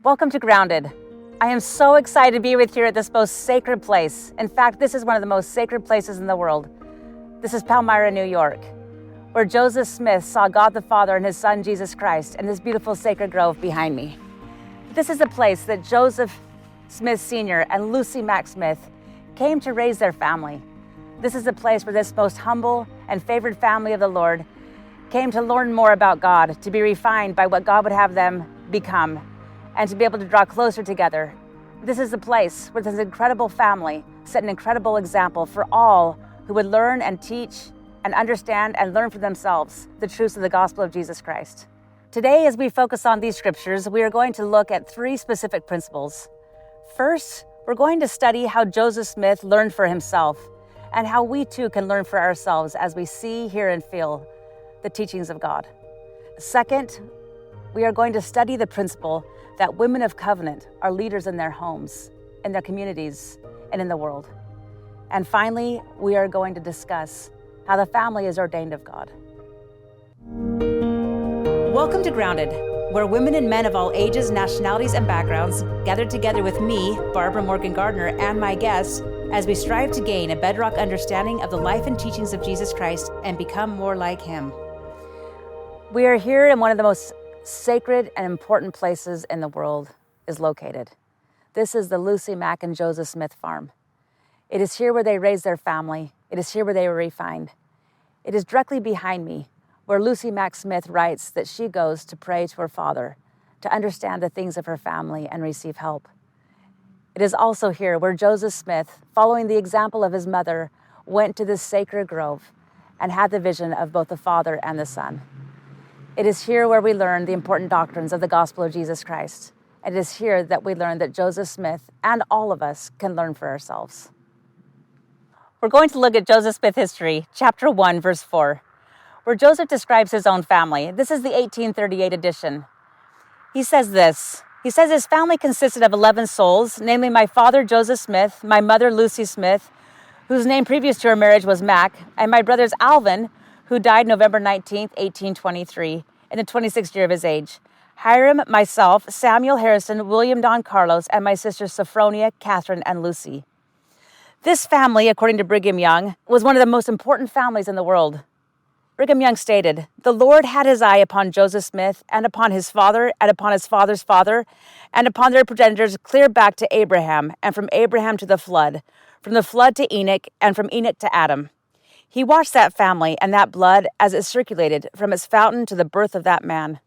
Welcome to Grounded. I am so excited to be with you at this most sacred place. In fact, this is one of the most sacred places in the world. This is Palmyra, New York, where Joseph Smith saw God the Father and his son, Jesus Christ, in this beautiful sacred grove behind me. This is a place that Joseph Smith Sr. and Lucy Mack Smith came to raise their family. This is a place where this most humble and favored family of the Lord came to learn more about God, to be refined by what God would have them become, and to be able to draw closer together. This is a place where this incredible family set an incredible example for all who would learn and teach and understand and learn for themselves the truths of the gospel of Jesus Christ. Today, as we focus on these scriptures, we are going to look at three specific principles. First, we're going to study how Joseph Smith learned for himself and how we too can learn for ourselves as we see, hear, and feel the teachings of God. Second, we are going to study the principle that women of covenant are leaders in their homes, in their communities, and in the world. And finally, we are going to discuss how the family is ordained of God. Welcome to Grounded, where women and men of all ages, nationalities, and backgrounds gather together with me, Barbara Morgan Gardner, and my guests as we strive to gain a bedrock understanding of the life and teachings of Jesus Christ and become more like him. We are here in one of the most sacred and important places in the world is located. This is the Lucy Mack and Joseph Smith farm. It is here where they raised their family. It is here where they were refined. It is directly behind me where Lucy Mack Smith writes that she goes to pray to her father, to understand the things of her family and receive help. It is also here where Joseph Smith, following the example of his mother, went to this sacred grove and had the vision of both the Father and the Son. It is here where we learn the important doctrines of the gospel of Jesus Christ. And it is here that we learn that Joseph Smith and all of us can learn for ourselves. We're going to look at Joseph Smith history, chapter 1, verse 4, where Joseph describes his own family. This is the 1838 edition. He says this. He says his family consisted of 11 souls, namely my father, Joseph Smith, my mother, Lucy Smith, whose name previous to her marriage was Mack, and my brothers Alvin, who died November 19th, 1823, in the 26th year of his age. Hiram, myself, Samuel Harrison, William Don Carlos, and my sisters Sophronia, Catherine, and Lucy. This family, according to Brigham Young, was one of the most important families in the world. Brigham Young stated, "The Lord had his eye upon Joseph Smith, and upon his father, and upon his father's father, and upon their progenitors clear back to Abraham, and from Abraham to the flood, from the flood to Enoch, and from Enoch to Adam. He watched that family and that blood as it circulated from its fountain to the birth of that man.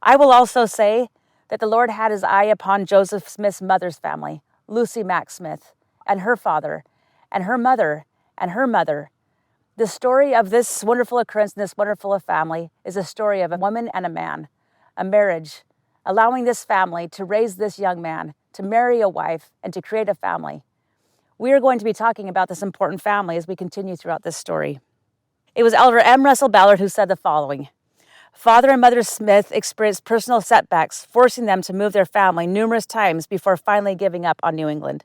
I will also say that the Lord had his eye upon Joseph Smith's mother's family, Lucy Mack Smith, and her father, and her mother, and her mother. The story of this wonderful occurrence in this wonderful family is a story of a woman and a man, a marriage, allowing this family to raise this young man, to marry a wife, and to create a family. We are going to be talking about this important family as we continue throughout this story. It was Elder M. Russell Ballard who said the following: Father and Mother Smith experienced personal setbacks, forcing them to move their family numerous times before finally giving up on New England.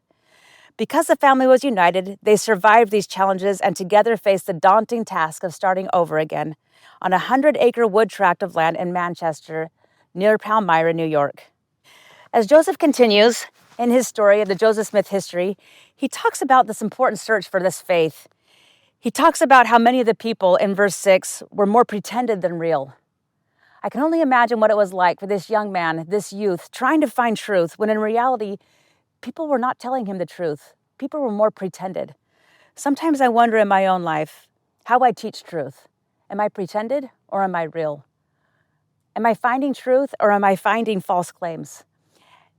Because the family was united, they survived these challenges and together faced the daunting task of starting over again on a 100-acre wood tract of land in Manchester, near Palmyra, New York. As Joseph continues in his story of the Joseph Smith history, he talks about this important search for this faith. He talks about how many of the people in verse 6 were more pretended than real. I can only imagine what it was like for this young man, this youth, trying to find truth when in reality, people were not telling him the truth. People were more pretended. Sometimes I wonder in my own life how I teach truth. Am I pretended or am I real? Am I finding truth or am I finding false claims?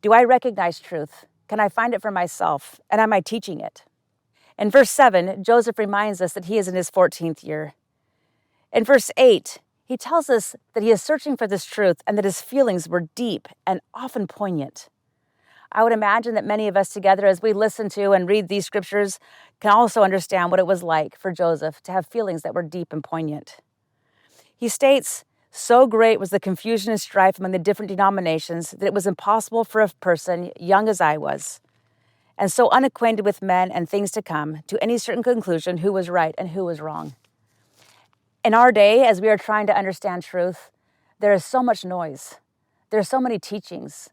Do I recognize truth? Can I find it for myself? And am I teaching it? In verse 7, Joseph reminds us that he is in his 14th year. In verse 8, he tells us that he is searching for this truth and that his feelings were deep and often poignant. I would imagine that many of us together, as we listen to and read these scriptures, can also understand what it was like for Joseph to have feelings that were deep and poignant. He states, "So great was the confusion and strife among the different denominations that it was impossible for a person, young as I was, and so unacquainted with men and things to come, to any certain conclusion who was right and who was wrong." In our day, as we are trying to understand truth, there is so much noise. There are so many teachings.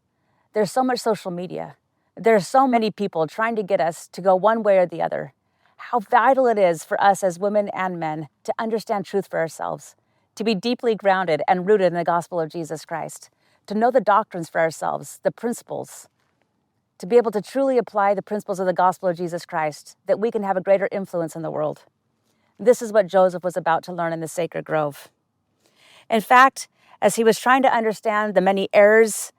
There's so much social media. There's so many people trying to get us to go one way or the other. How vital it is for us as women and men to understand truth for ourselves, to be deeply grounded and rooted in the gospel of Jesus Christ, to know the doctrines for ourselves, the principles, to be able to truly apply the principles of the gospel of Jesus Christ, that we can have a greater influence in the world. This is what Joseph was about to learn in the sacred grove. In fact, as he was trying to understand the many errors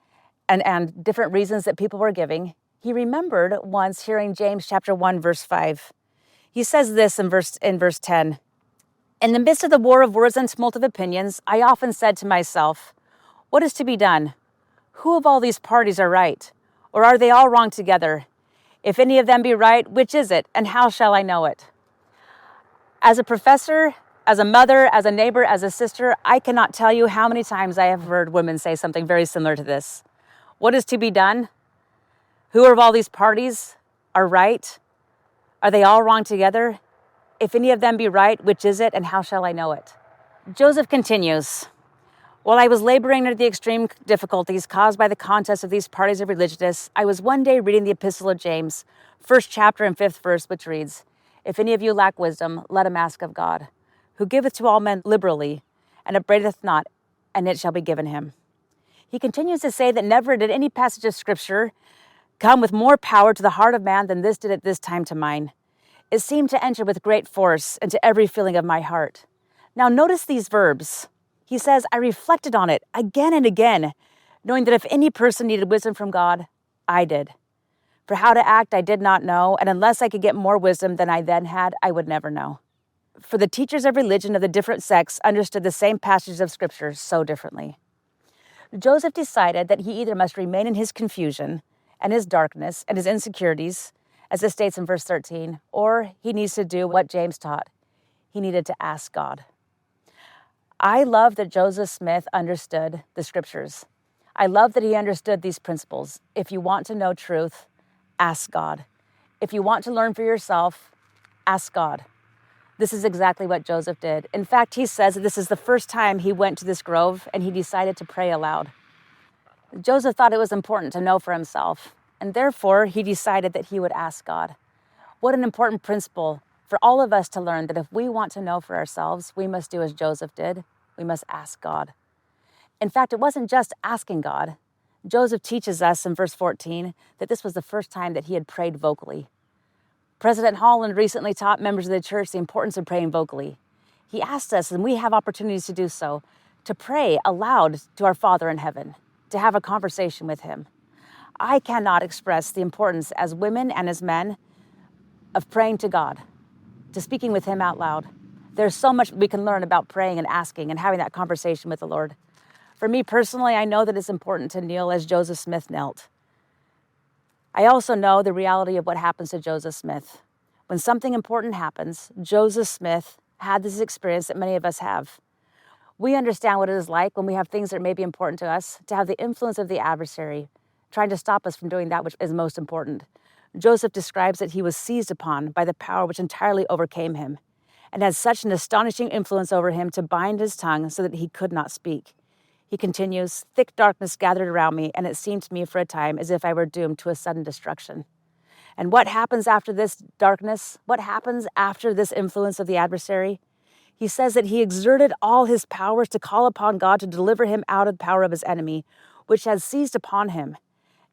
and different reasons that people were giving, he remembered once hearing James chapter 1, verse 5. He says this in verse 10. In the midst of the war of words and tumult of opinions, I often said to myself, what is to be done? Who of all these parties are right? Or are they all wrong together? If any of them be right, which is it, and how shall I know it? As a professor, as a mother, as a neighbor, as a sister, I cannot tell you how many times I have heard women say something very similar to this. What is to be done? Who of all these parties are right? Are they all wrong together? If any of them be right, which is it, and how shall I know it? Joseph continues, while I was laboring under the extreme difficulties caused by the contest of these parties of religionists, I was one day reading the epistle of James, 1st chapter and 5th verse, which reads, if any of you lack wisdom, let him ask of God, who giveth to all men liberally, and upbraideth not, and it shall be given him. He continues to say that never did any passage of Scripture come with more power to the heart of man than this did at this time to mine. It seemed to enter with great force into every feeling of my heart. Now notice these verbs. He says, I reflected on it again and again, knowing that if any person needed wisdom from God, I did. For how to act, I did not know, and unless I could get more wisdom than I then had, I would never know. For the teachers of religion of the different sects understood the same passages of Scripture so differently. Joseph decided that he either must remain in his confusion and his darkness and his insecurities, as it states in verse 13, or he needs to do what James taught. He needed to ask God. I love that Joseph Smith understood the Scriptures. I love that he understood these principles. If you want to know truth, ask God. If you want to learn for yourself, ask God. This is exactly what Joseph did. In fact, he says that this is the first time he went to this grove and he decided to pray aloud. Joseph thought it was important to know for himself, and therefore he decided that he would ask God. What an important principle for all of us to learn, that if we want to know for ourselves, we must do as Joseph did. We must ask God. In fact, it wasn't just asking God. Joseph teaches us in verse 14 that this was the first time that he had prayed vocally. President Holland recently taught members of the church the importance of praying vocally. He asked us, and we have opportunities to do so, to pray aloud to our Father in heaven, to have a conversation with him. I cannot express the importance as women and as men of praying to God, to speaking with him out loud. There's so much we can learn about praying and asking and having that conversation with the Lord. For me personally, I know that it's important to kneel as Joseph Smith knelt. I also know the reality of what happens to Joseph Smith. When something important happens, Joseph Smith had this experience that many of us have. We understand what it is like when we have things that may be important to us, to have the influence of the adversary trying to stop us from doing that which is most important. Joseph describes that he was seized upon by the power which entirely overcame him and had such an astonishing influence over him to bind his tongue so that he could not speak. He continues, thick darkness gathered around me, and it seemed to me for a time as if I were doomed to a sudden destruction. And what happens after this darkness? What happens after this influence of the adversary? He says that he exerted all his powers to call upon God to deliver him out of the power of his enemy, which had seized upon him.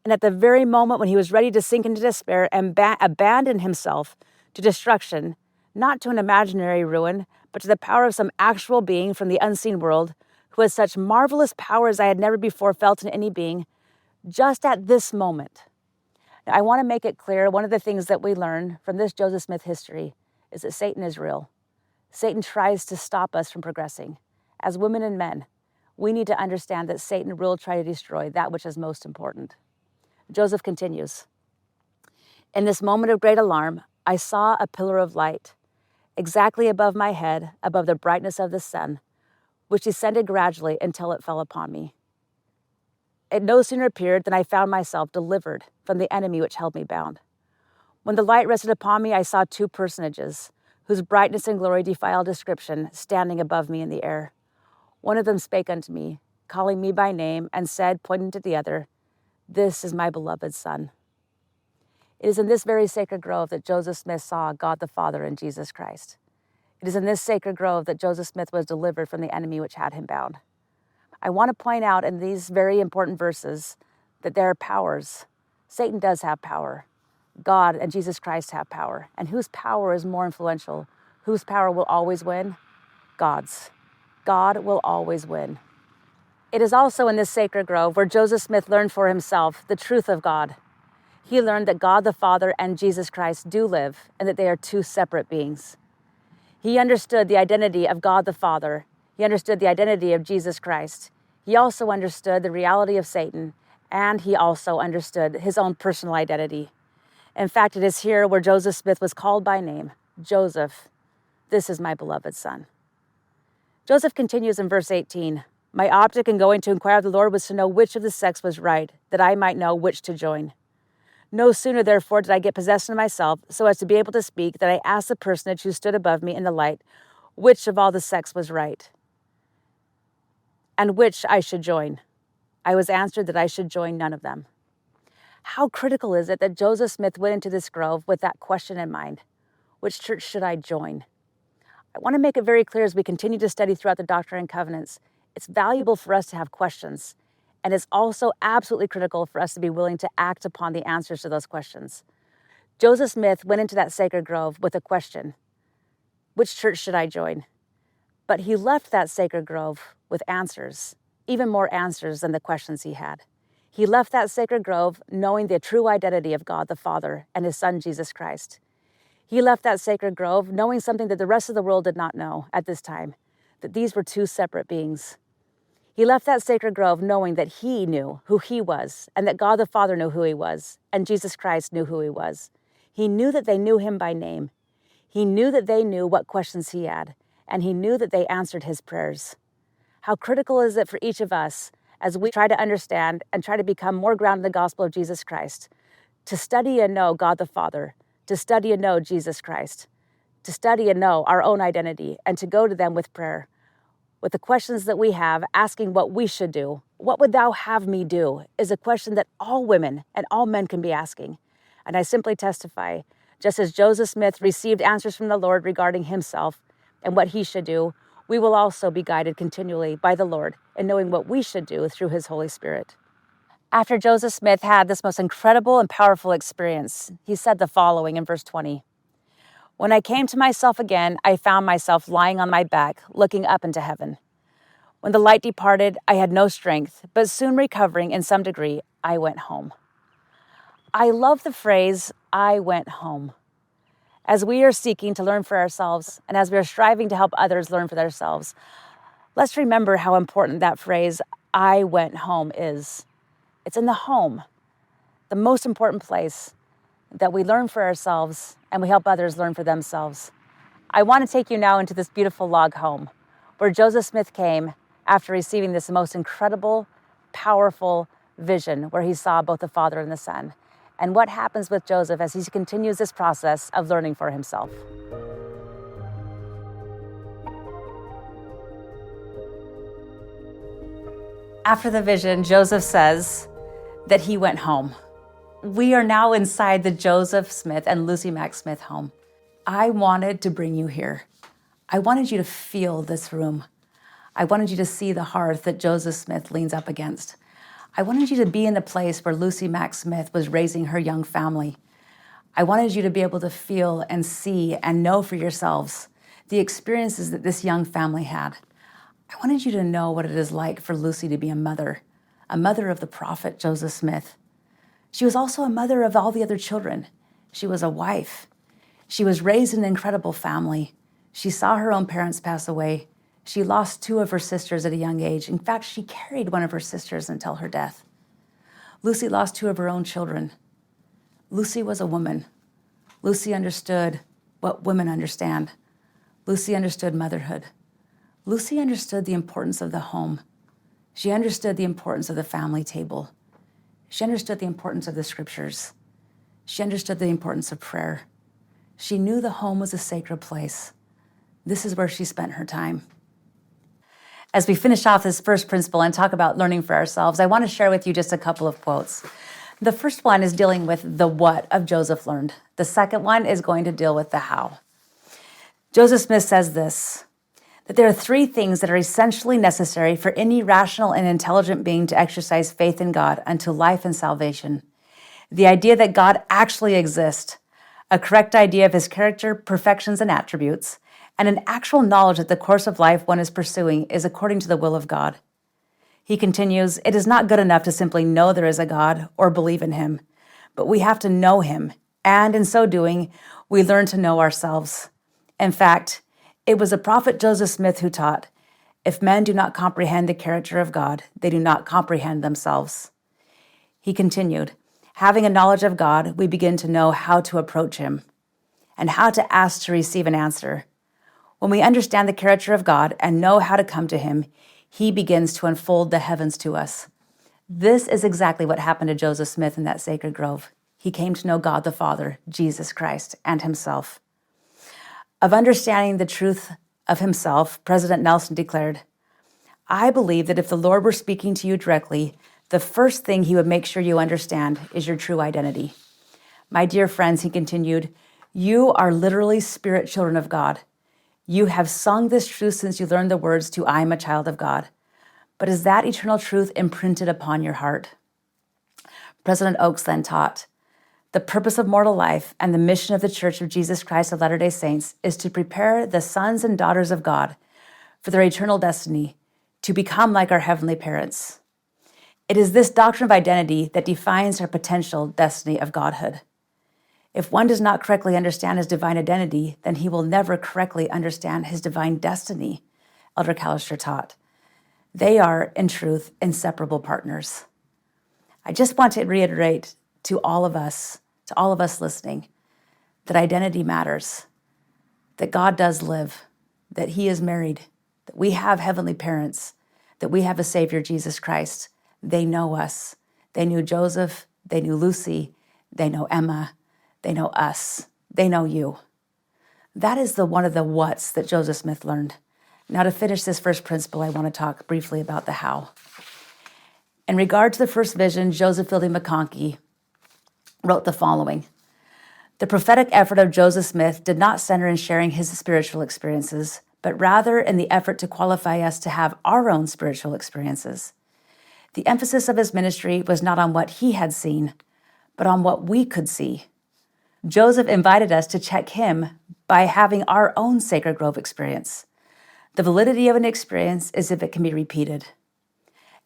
And at the very moment when he was ready to sink into despair and abandon himself to destruction, not to an imaginary ruin, but to the power of some actual being from the unseen world, who has such marvelous power as I had never before felt in any being, just at this moment. Now, I want to make it clear, one of the things that we learn from this Joseph Smith history is that Satan is real. Satan tries to stop us from progressing. As women and men, we need to understand that Satan will try to destroy that which is most important. Joseph continues, in this moment of great alarm, I saw a pillar of light, exactly above my head, above the brightness of the sun, which descended gradually until it fell upon me. It no sooner appeared than I found myself delivered from the enemy which held me bound. When the light rested upon me, I saw two personages, whose brightness and glory defy all description, standing above me in the air. One of them spake unto me, calling me by name, and said, pointing to the other, This is my beloved Son. It is in this very sacred grove that Joseph Smith saw God the Father and Jesus Christ. It is in this sacred grove that Joseph Smith was delivered from the enemy which had him bound. I want to point out in these very important verses that there are powers. Satan does have power. God and Jesus Christ have power. And whose power is more influential? Whose power will always win? God's. God will always win. It is also in this sacred grove where Joseph Smith learned for himself the truth of God. He learned that God the Father and Jesus Christ do live and that they are two separate beings. He understood the identity of God the Father. He understood the identity of Jesus Christ. He also understood the reality of Satan, and he also understood his own personal identity. In fact, it is here where Joseph Smith was called by name. Joseph, this is my beloved Son. Joseph continues in verse 18. My object in going to inquire of the Lord was to know which of the sex was right, that I might know which to join. No sooner, therefore, did I get possession of myself, so as to be able to speak, that I asked the personage who stood above me in the light, which of all the sex was right, and which I should join. I was answered that I should join none of them. How critical is it that Joseph Smith went into this grove with that question in mind? Which church should I join? I want to make it very clear as we continue to study throughout the Doctrine and Covenants, it's valuable for us to have questions, and it's also absolutely critical for us to be willing to act upon the answers to those questions. Joseph Smith went into that sacred grove with a question, which church should I join? But he left that sacred grove with answers, even more answers than the questions he had. He left that sacred grove knowing the true identity of God the Father and his Son, Jesus Christ. He left that sacred grove knowing something that the rest of the world did not know at this time, that these were two separate beings. He left that sacred grove knowing that he knew who he was, and that God the Father knew who he was, and Jesus Christ knew who he was. He knew that they knew him by name. He knew that they knew what questions he had, and he knew that they answered his prayers. How critical is it for each of us as we try to understand and try to become more grounded in the gospel of Jesus Christ, to study and know God the Father, to study and know Jesus Christ, to study and know our own identity, and to go to them with prayer, with the questions that we have, asking what we should do. What would thou have me do is a question that all women and all men can be asking. And I simply testify, just as Joseph Smith received answers from the Lord regarding himself and what he should do, we will also be guided continually by the Lord in knowing what we should do through his Holy Spirit. After Joseph Smith had this most incredible and powerful experience, he said the following in verse 20. When I came to myself again, I found myself lying on my back, looking up into heaven. When the light departed, I had no strength, but soon recovering in some degree, I went home. I love the phrase, I went home. As we are seeking to learn for ourselves, and as we are striving to help others learn for themselves, let's remember how important that phrase, I went home, is. It's in the home, the most important place that we learn for ourselves and we help others learn for themselves. I want to take you now into this beautiful log home where Joseph Smith came after receiving this most incredible, powerful vision where he saw both the Father and the Son, and what happens with Joseph as he continues this process of learning for himself. After the vision, Joseph says that he went home. We are now inside the Joseph Smith and Lucy Mack Smith home. I wanted to bring you here. I wanted you to feel this room. I wanted you to see the hearth that Joseph Smith leans up against. I wanted you to be in the place where Lucy Mack Smith was raising her young family. I wanted you to be able to feel and see and know for yourselves the experiences that this young family had. I wanted you to know what it is like for Lucy to be a mother of the prophet Joseph Smith. She was also a mother of all the other children. She was a wife. She was raised in an incredible family. She saw her own parents pass away. She lost two of her sisters at a young age. In fact, she carried one of her sisters until her death. Lucy lost two of her own children. Lucy was a woman. Lucy understood what women understand. Lucy understood motherhood. Lucy understood the importance of the home. She understood the importance of the family table. She understood the importance of the scriptures. She understood the importance of prayer. She knew the home was a sacred place. This is where she spent her time. As we finish off this first principle and talk about learning for ourselves, I want to share with you just a couple of quotes. The first one is dealing with the what of Joseph learned. The second one is going to deal with the how. Joseph Smith says this, that there are three things that are essentially necessary for any rational and intelligent being to exercise faith in God unto life and salvation. The idea that God actually exists, a correct idea of his character, perfections, and attributes, and an actual knowledge that the course of life one is pursuing is according to the will of God. He continues, it is not good enough to simply know there is a God or believe in him, but we have to know him, and in so doing, we learn to know ourselves. In fact, it was the prophet Joseph Smith who taught, if men do not comprehend the character of God, they do not comprehend themselves. He continued, having a knowledge of God, we begin to know how to approach him and how to ask to receive an answer. When we understand the character of God and know how to come to him, he begins to unfold the heavens to us. This is exactly what happened to Joseph Smith in that sacred grove. He came to know God the Father, Jesus Christ, and himself. Of understanding the truth of himself, President Nelson declared, I believe that if the Lord were speaking to you directly, the first thing he would make sure you understand is your true identity. My dear friends, he continued, you are literally spirit children of God. You have sung this truth since you learned the words to I am a child of God. But is that eternal truth imprinted upon your heart? President Oakes then taught, the purpose of mortal life and the mission of the Church of Jesus Christ of Latter-day Saints is to prepare the sons and daughters of God for their eternal destiny, to become like our heavenly parents. It is this doctrine of identity that defines our potential destiny of godhood. If one does not correctly understand his divine identity, then he will never correctly understand his divine destiny, Elder Callister taught. They are, in truth, inseparable partners. I just want to reiterate to all of us listening, that identity matters, that God does live, that he is married, that we have heavenly parents, that we have a Savior, Jesus Christ. They know us. They knew Joseph. They knew Lucy. They know Emma. They know us. They know you. That is one of the whats that Joseph Smith learned. Now to finish this first principle, I want to talk briefly about the how. In regard to the first vision, Joseph Fielding McConkie wrote the following. The prophetic effort of Joseph Smith did not center in sharing his spiritual experiences, but rather in the effort to qualify us to have our own spiritual experiences. The emphasis of his ministry was not on what he had seen, but on what we could see. Joseph invited us to check him by having our own sacred grove experience. The validity of an experience is if it can be repeated.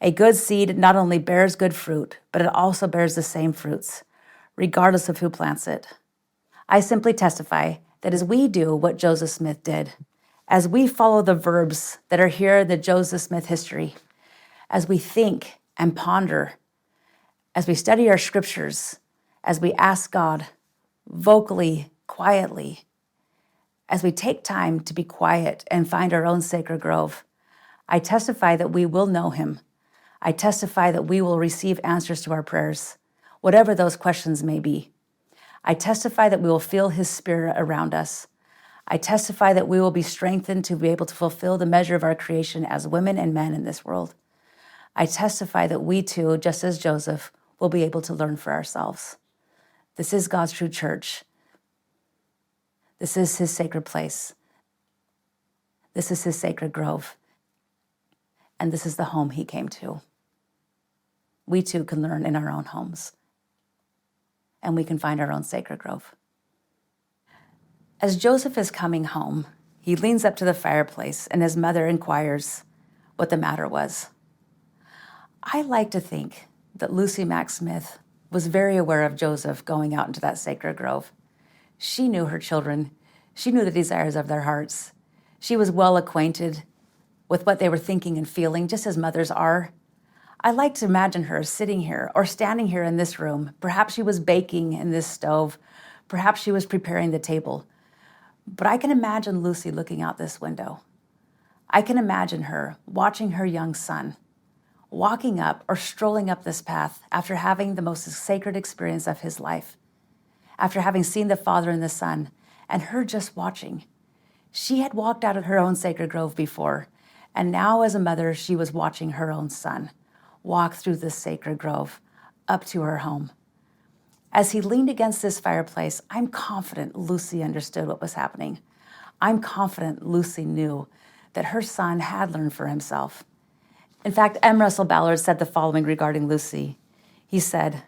A good seed not only bears good fruit, but it also bears the same fruits, regardless of who plants it. I simply testify that as we do what Joseph Smith did, as we follow the verbs that are here in the Joseph Smith history, as we think and ponder, as we study our scriptures, as we ask God vocally, quietly, as we take time to be quiet and find our own sacred grove, I testify that we will know him. I testify that we will receive answers to our prayers, whatever those questions may be. I testify that we will feel his spirit around us. I testify that we will be strengthened to be able to fulfill the measure of our creation as women and men in this world. I testify that we too, just as Joseph, will be able to learn for ourselves. This is God's true church. This is his sacred place. This is his sacred grove. And this is the home he came to. We too can learn in our own homes. And we can find our own sacred grove. As Joseph is coming home, he leans up to the fireplace and his mother inquires what the matter was. I like to think that Lucy Mack Smith was very aware of Joseph going out into that sacred grove. She knew her children. She knew the desires of their hearts. She was well acquainted with what they were thinking and feeling, just as mothers are. I like to imagine her sitting here or standing here in this room. Perhaps she was baking in this stove. Perhaps she was preparing the table. But I can imagine Lucy looking out this window. I can imagine her watching her young son, walking up or strolling up this path after having the most sacred experience of his life, after having seen the Father and the Son, and her just watching. She had walked out of her own sacred grove before, And now as a mother, she was watching her own son walk through this sacred grove up to her home. As he leaned against this fireplace, I'm confident Lucy understood what was happening. I'm confident Lucy knew that her son had learned for himself. In fact, M. Russell Ballard said the following regarding Lucy. He said,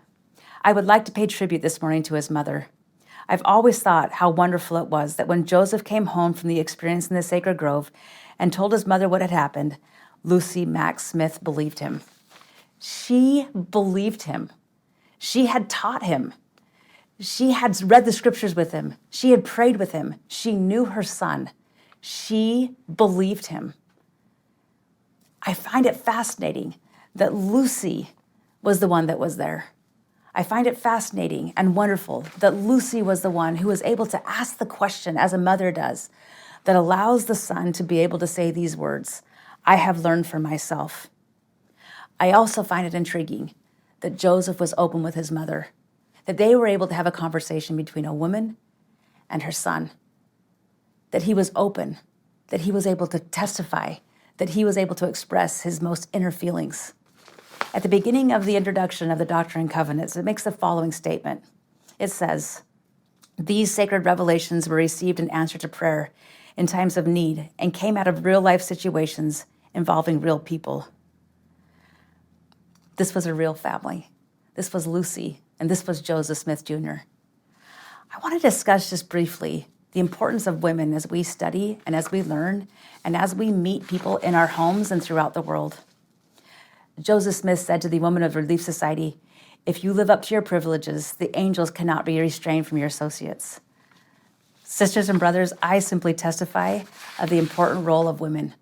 "I would like to pay tribute this morning to his mother. I've always thought how wonderful it was that when Joseph came home from the experience in the sacred grove and told his mother what had happened, Lucy Mack Smith believed him. She believed him. She had taught him. She had read the scriptures with him. She had prayed with him. She knew her son. She believed him." I find it fascinating that Lucy was the one that was there. I find it fascinating and wonderful that Lucy was the one who was able to ask the question, as a mother does, that allows the son to be able to say these words, "I have learned for myself." I also find it intriguing that Joseph was open with his mother, that they were able to have a conversation between a woman and her son, that he was open, that he was able to testify, that he was able to express his most inner feelings. At the beginning of the introduction of the Doctrine and Covenants, it makes the following statement. It says, "These sacred revelations were received in answer to prayer in times of need and came out of real-life situations involving real people." This was a real family. This was Lucy, and this was Joseph Smith Jr. I want to discuss just briefly the importance of women as we study and as we learn and as we meet people in our homes and throughout the world. Joseph Smith said to the Women of Relief Society, "If you live up to your privileges, the angels cannot be restrained from your associates." Sisters and brothers, I simply testify of the important role of women.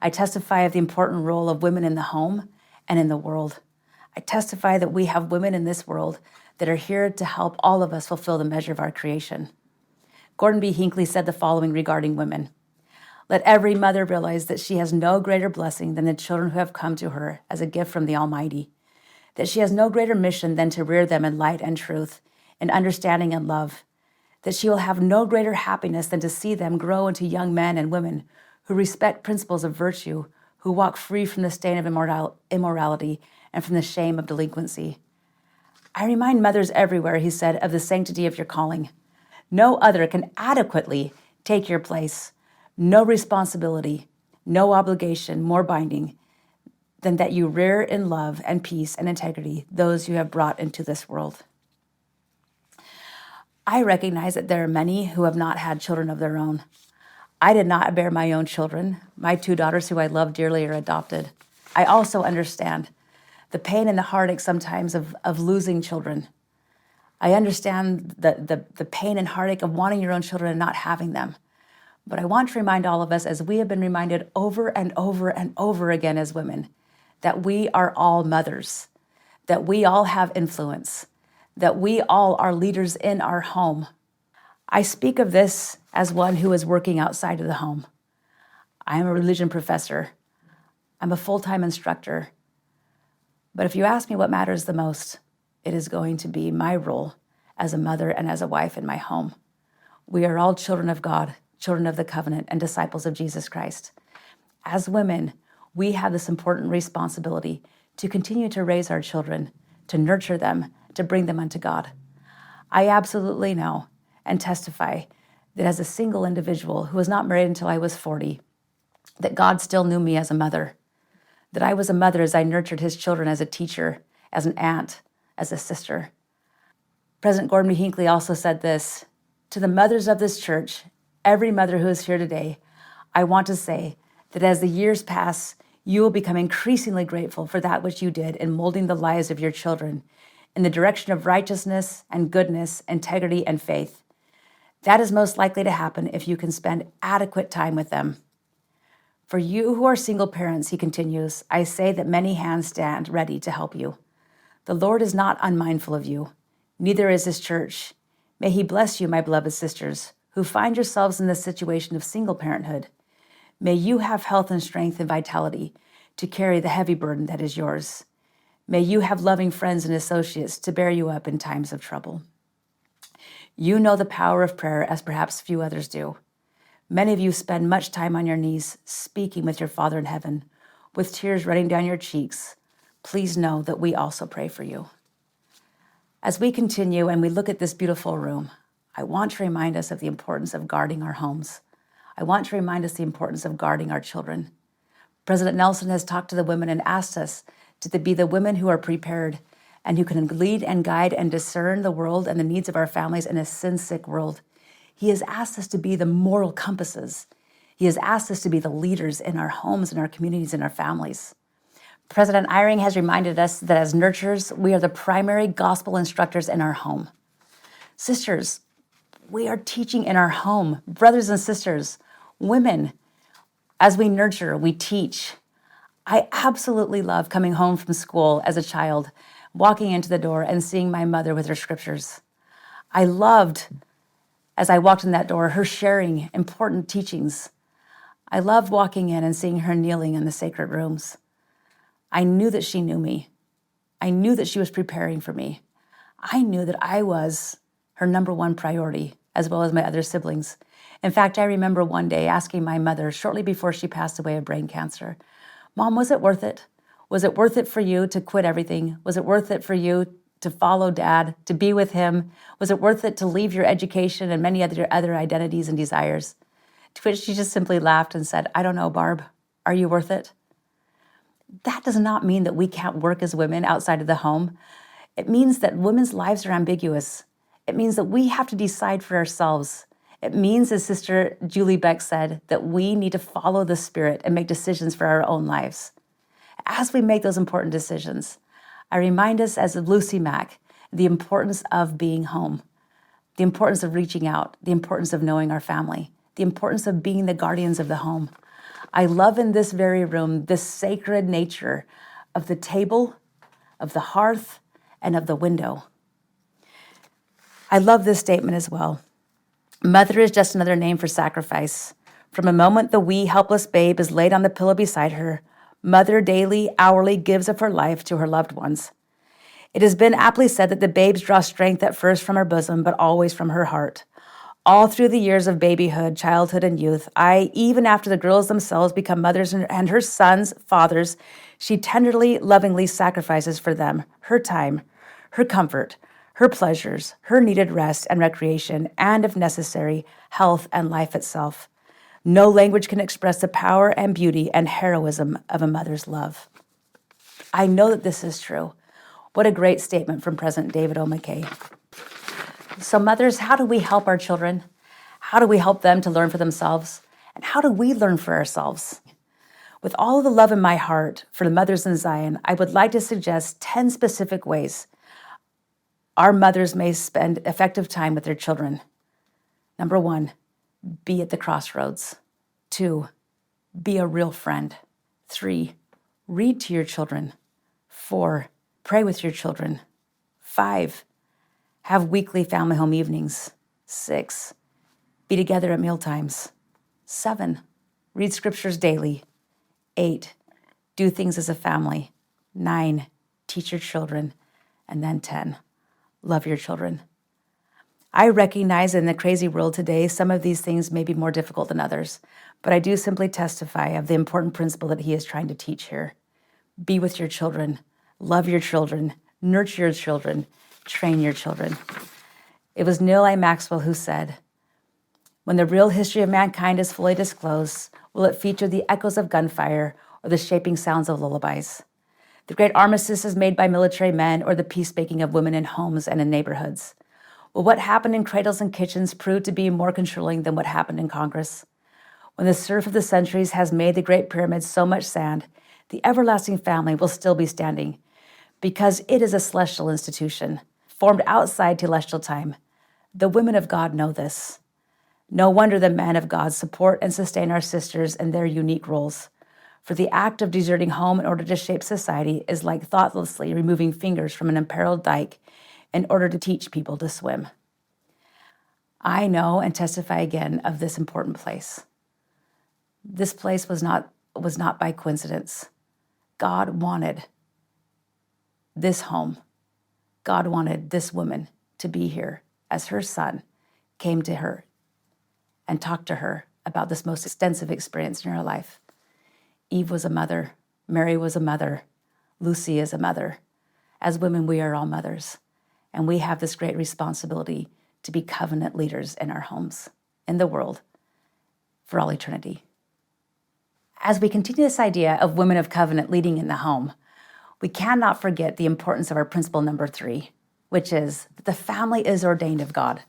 I testify of the important role of women in the home and in the world. I testify that we have women in this world that are here to help all of us fulfill the measure of our creation. Gordon B. Hinckley said the following regarding women. "Let every mother realize that she has no greater blessing than the children who have come to her as a gift from the Almighty, that she has no greater mission than to rear them in light and truth, in understanding and love, that she will have no greater happiness than to see them grow into young men and women who respect principles of virtue, who walk free from the stain of immorality and from the shame of delinquency. I remind mothers everywhere," he said, "of the sanctity of your calling. No other can adequately take your place. No responsibility, no obligation more binding than that you rear in love and peace and integrity those you have brought into this world." I recognize that there are many who have not had children of their own. I did not bear my own children. My two daughters, who I love dearly, are adopted. I also understand the pain and the heartache sometimes of losing children. I understand the pain and heartache of wanting your own children and not having them. But I want to remind all of us, as we have been reminded over and over and over again as women, that we are all mothers, that we all have influence, that we all are leaders in our home. I speak of this as one who is working outside of the home. I am a religion professor. I'm a full-time instructor. But if you ask me what matters the most, it is going to be my role as a mother and as a wife in my home. We are all children of God, children of the covenant, and disciples of Jesus Christ. As women, we have this important responsibility to continue to raise our children, to nurture them, to bring them unto God. I absolutely know and testify that as a single individual who was not married until I was 40, that God still knew me as a mother, that I was a mother as I nurtured his children, as a teacher, as an aunt, as a sister. President Gordon B. Hinckley also said this, "To the mothers of this church, every mother who is here today, I want to say that as the years pass, you will become increasingly grateful for that which you did in molding the lives of your children in the direction of righteousness and goodness, integrity and faith. That is most likely to happen if you can spend adequate time with them. For you who are single parents," he continues, "I say that many hands stand ready to help you. The Lord is not unmindful of you, neither is his church. May he bless you, my beloved sisters, who find yourselves in the situation of single parenthood. May you have health and strength and vitality to carry the heavy burden that is yours. May you have loving friends and associates to bear you up in times of trouble. You know the power of prayer as perhaps few others do. Many of you spend much time on your knees speaking with your Father in heaven, with tears running down your cheeks. Please know that we also pray for you. As we continue and we look at this beautiful room, I want to remind us of the importance of guarding our homes. I want to remind us the importance of guarding our children. President Nelson has talked to the women and asked us to be the women who are prepared and who can lead and guide and discern the world and the needs of our families in a sin-sick world. He has asked us to be the moral compasses. He has asked us to be the leaders in our homes, in our communities, in our families. President Eyring has reminded us that as nurturers, we are the primary gospel instructors in our home. Sisters, we are teaching in our home. Brothers and sisters, women, as we nurture, we teach. I absolutely love coming home from school as a child, walking into the door and seeing my mother with her scriptures. I loved, as I walked in that door, her sharing important teachings. I loved walking in and seeing her kneeling in the sacred rooms. I knew that she knew me. I knew that she was preparing for me. I knew that I was her number one priority, as well as my other siblings. In fact, I remember one day asking my mother, shortly before she passed away of brain cancer, Mom, was it worth it? Was it worth it for you to quit everything? Was it worth it for you to follow Dad, to be with him? Was it worth it to leave your education and many other identities and desires? To which she just simply laughed and said, I don't know, Barb. Are you worth it? That does not mean that we can't work as women outside of the home. It means that women's lives are ambiguous. It means that we have to decide for ourselves. It means, as Sister Julie Beck said, that we need to follow the Spirit and make decisions for our own lives. As we make those important decisions, I remind us, as of Lucy Mack, the importance of being home, the importance of reaching out, the importance of knowing our family, the importance of being the guardians of the home. I love in this very room this sacred nature of the table, of the hearth, and of the window. I love this statement as well. Mother is just another name for sacrifice. From the moment the wee, helpless babe is laid on the pillow beside her, mother daily, hourly gives of her life to her loved ones. It has been aptly said that the babes draw strength at first from her bosom, but always from her heart. All through the years of babyhood, childhood, and youth, even after the girls themselves become mothers and her sons, fathers, she tenderly, lovingly sacrifices for them her time, her comfort, her pleasures, her needed rest and recreation, and, if necessary, health and life itself. No language can express the power and beauty and heroism of a mother's love. I know that this is true. What a great statement from President David O. McKay. So mothers, how do we help our children? How do we help them to learn for themselves? And how do we learn for ourselves? With all of the love in my heart for the mothers in Zion, I would like to suggest 10 specific ways our mothers may spend effective time with their children. Number 1, be at the crossroads. 2, be a real friend. 3, read to your children. 4, pray with your children. 5, have weekly family home evenings. 6, be together at mealtimes. 7, read scriptures daily. 8, do things as a family. 9, teach your children. And then 10, love your children. I recognize in the crazy world today, some of these things may be more difficult than others, but I do simply testify of the important principle that he is trying to teach here. Be with your children, love your children, nurture your children, train your children. It was Neil A. Maxwell who said, when the real history of mankind is fully disclosed, will it feature the echoes of gunfire or the shaping sounds of lullabies? The great armistices made by military men or the peacemaking of women in homes and in neighborhoods? Will what happened in cradles and kitchens prove to be more controlling than what happened in Congress? When the surf of the centuries has made the Great Pyramids so much sand, the everlasting family will still be standing, because it is a celestial institution, formed outside telestial time. The women of God know this. No wonder the men of God support and sustain our sisters in their unique roles. For the act of deserting home in order to shape society is like thoughtlessly removing fingers from an imperiled dike in order to teach people to swim. I know and testify again of this important place. This place was not by coincidence. God wanted this home. God wanted this woman to be here as her son came to her and talked to her about this most extensive experience in your life. Eve was a mother. Mary was a mother. Lucy is a mother. As women, we are all mothers. And we have this great responsibility to be covenant leaders in our homes, in the world, for all eternity. As we continue this idea of women of covenant leading in the home, we cannot forget the importance of our principle number 3, which is that the family is ordained of God.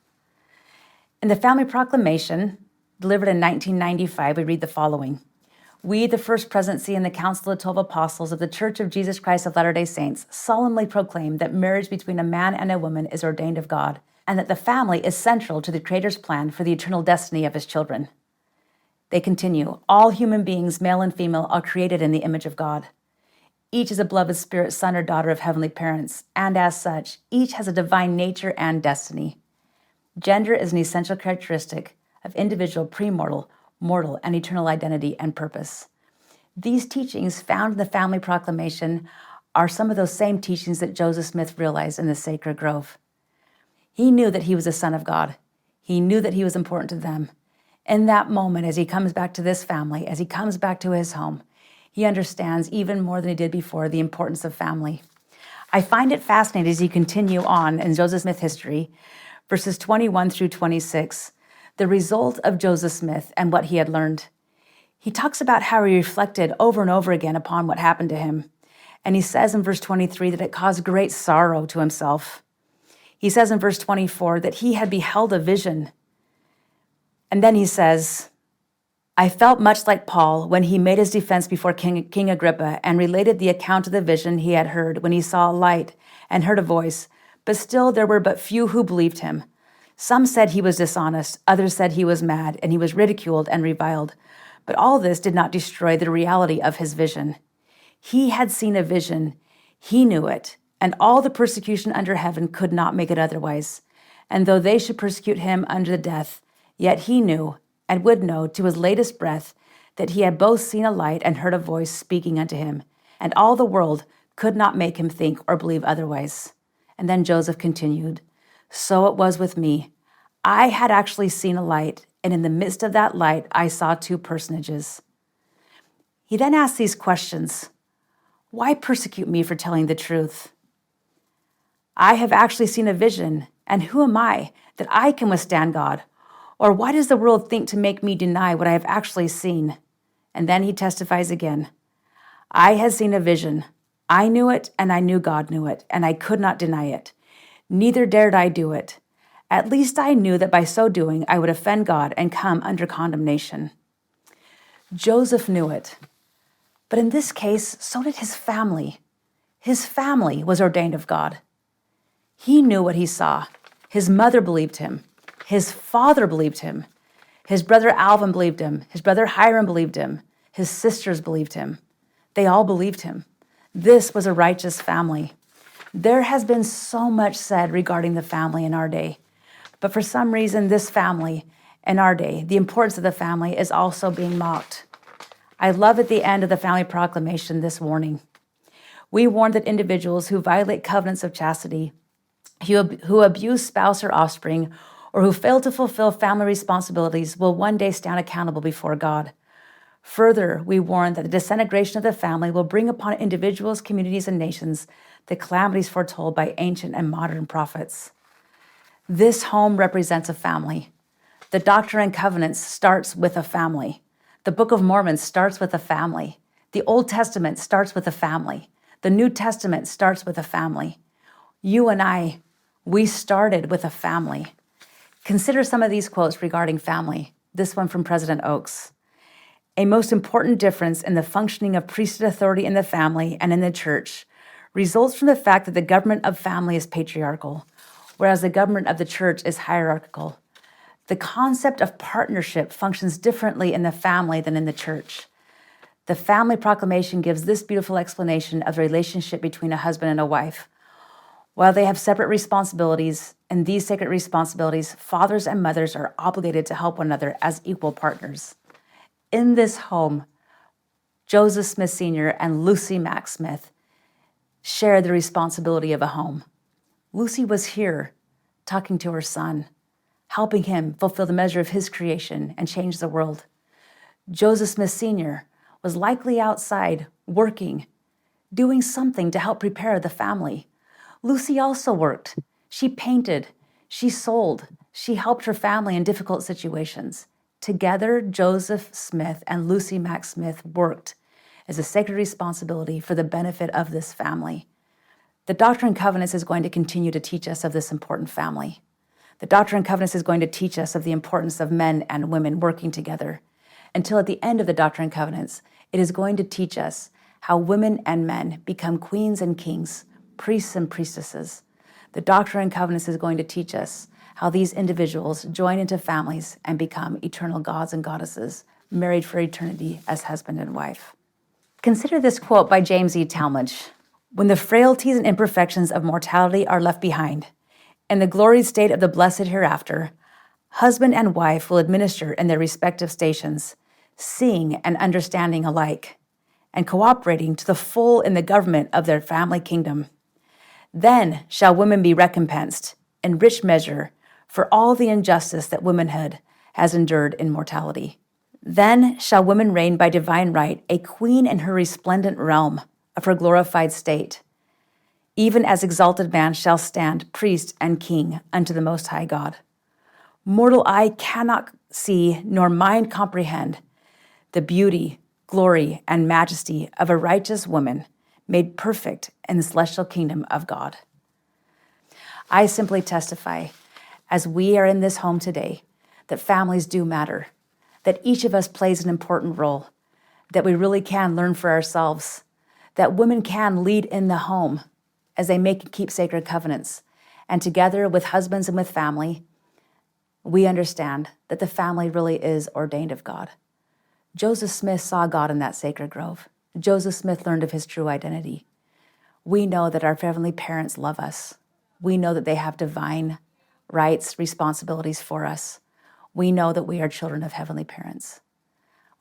In the Family Proclamation, delivered in 1995, we read the following: "We, the First Presidency and the Council of 12 Apostles of the Church of Jesus Christ of Latter-day Saints, solemnly proclaim that marriage between a man and a woman is ordained of God, and that the family is central to the Creator's plan for the eternal destiny of His children." They continue, "All human beings, male and female, are created in the image of God. Each is a beloved spirit, son or daughter of heavenly parents, and as such, each has a divine nature and destiny. Gender is an essential characteristic of individual premortal, mortal, and eternal identity and purpose." These teachings found in the Family Proclamation are some of those same teachings that Joseph Smith realized in the Sacred Grove. He knew that he was a son of God. He knew that he was important to them. In that moment, as he comes back to this family, as he comes back to his home, he understands even more than he did before the importance of family. I find it fascinating as you continue on in Joseph Smith history, verses 21 through 26, the result of Joseph Smith and what he had learned. He talks about how he reflected over and over again upon what happened to him. And he says in verse 23 that it caused great sorrow to himself. He says in verse 24 that he had beheld a vision. And then he says, "I felt much like Paul when he made his defense before King Agrippa and related the account of the vision he had heard when he saw a light and heard a voice, but still there were but few who believed him. Some said he was dishonest, others said he was mad, and he was ridiculed and reviled. But all this did not destroy the reality of his vision. He had seen a vision, he knew it, and all the persecution under heaven could not make it otherwise. And though they should persecute him unto death, yet he knew, and would know to his latest breath, that he had both seen a light and heard a voice speaking unto him, and all the world could not make him think or believe otherwise." And then Joseph continued, "So it was with me. I had actually seen a light, and in the midst of that light, I saw two personages." He then asks these questions. Why persecute me for telling the truth? I have actually seen a vision, and who am I that I can withstand God? Or why does the world think to make me deny what I have actually seen? And then he testifies again. I had seen a vision. I knew it, and I knew God knew it, and I could not deny it. Neither dared I do it. At least I knew that by so doing, I would offend God and come under condemnation. Joseph knew it. But in this case, so did his family. His family was ordained of God. He knew what he saw. His mother believed him. His father believed him. His brother Alvin believed him. His brother Hiram believed him. His sisters believed him. They all believed him. This was a righteous family. There has been so much said regarding the family in our day. But for some reason, this family in our day, the importance of the family is also being mocked. I love at the end of the Family Proclamation this warning. We warn that individuals who violate covenants of chastity, who abuse spouse or offspring, or who fail to fulfill family responsibilities will one day stand accountable before God. Further, we warn that the disintegration of the family will bring upon individuals, communities, and nations the calamities foretold by ancient and modern prophets. This home represents a family. The Doctrine and Covenants starts with a family. The Book of Mormon starts with a family. The Old Testament starts with a family. The New Testament starts with a family. You and I, we started with a family. Consider some of these quotes regarding family. This one from President Oaks. A most important difference in the functioning of priesthood authority in the family and in the church results from the fact that the government of family is patriarchal, whereas the government of the church is hierarchical. The concept of partnership functions differently in the family than in the church. The Family Proclamation gives this beautiful explanation of the relationship between a husband and a wife. While they have separate responsibilities, in these sacred responsibilities, fathers and mothers are obligated to help one another as equal partners. In this home, Joseph Smith Sr. and Lucy Mack Smith shared the responsibility of a home. Lucy was here talking to her son. helping him fulfill the measure of his creation and change the world. Joseph Smith Sr. was likely outside working, doing something to help prepare the family. Lucy also worked. She painted, she sold, she helped her family in difficult situations. Together, Joseph Smith and Lucy Mack Smith worked as a sacred responsibility for the benefit of this family. The Doctrine and Covenants is going to continue to teach us of this important family. The Doctrine and Covenants is going to teach us of the importance of men and women working together, until at the end of the Doctrine and Covenants, it is going to teach us how women and men become queens and kings, priests and priestesses. The Doctrine and Covenants is going to teach us how these individuals join into families and become eternal gods and goddesses, married for eternity as husband and wife. Consider this quote by James E. Talmage. When the frailties and imperfections of mortality are left behind, in the gloried state of the blessed hereafter, husband and wife will administer in their respective stations, seeing and understanding alike, and cooperating to the full in the government of their family kingdom. Then shall women be recompensed in rich measure for all the injustice that womanhood has endured in mortality. Then shall women reign by divine right, a queen in her resplendent realm of her glorified state, even as exalted man shall stand priest and king unto the Most High God. Mortal eye cannot see nor mind comprehend the beauty, glory, and majesty of a righteous woman made perfect in the celestial kingdom of God. I simply testify, as we are in this home today, that families do matter, that each of us plays an important role, that we really can learn for ourselves, that women can lead in the home as they make and keep sacred covenants. And together with husbands and with family, we understand that the family really is ordained of God. Joseph Smith saw God in that sacred grove. Joseph Smith learned of his true identity. We know that our heavenly parents love us. We know that they have divine rights, responsibilities for us. We know that we are children of heavenly parents.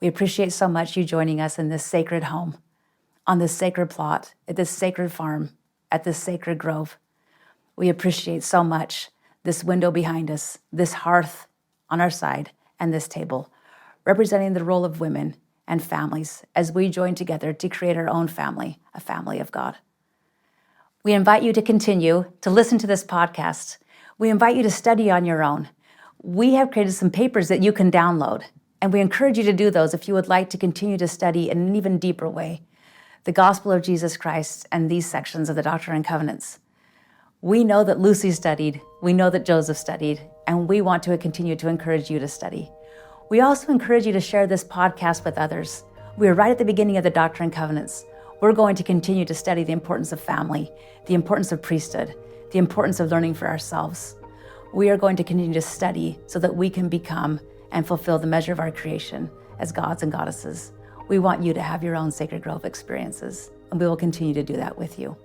We appreciate so much you joining us in this sacred home, on this sacred plot, at this sacred farm, at this sacred grove. We appreciate so much this window behind us, this hearth on our side, and this table, representing the role of women and families as we join together to create our own family, a family of God. We invite you to continue to listen to this podcast. We invite you to study on your own. We have created some papers that you can download, and we encourage you to do those if you would like to continue to study in an even deeper way the gospel of Jesus Christ and these sections of the Doctrine and Covenants. We know that Lucy studied, we know that Joseph studied, and we want to continue to encourage you to study. We also encourage you to share this podcast with others. We are right at the beginning of the Doctrine and Covenants. We're going to continue to study the importance of family, the importance of priesthood, the importance of learning for ourselves. We are going to continue to study so that we can become and fulfill the measure of our creation as gods and goddesses. We want you to have your own sacred grove experiences, and we will continue to do that with you.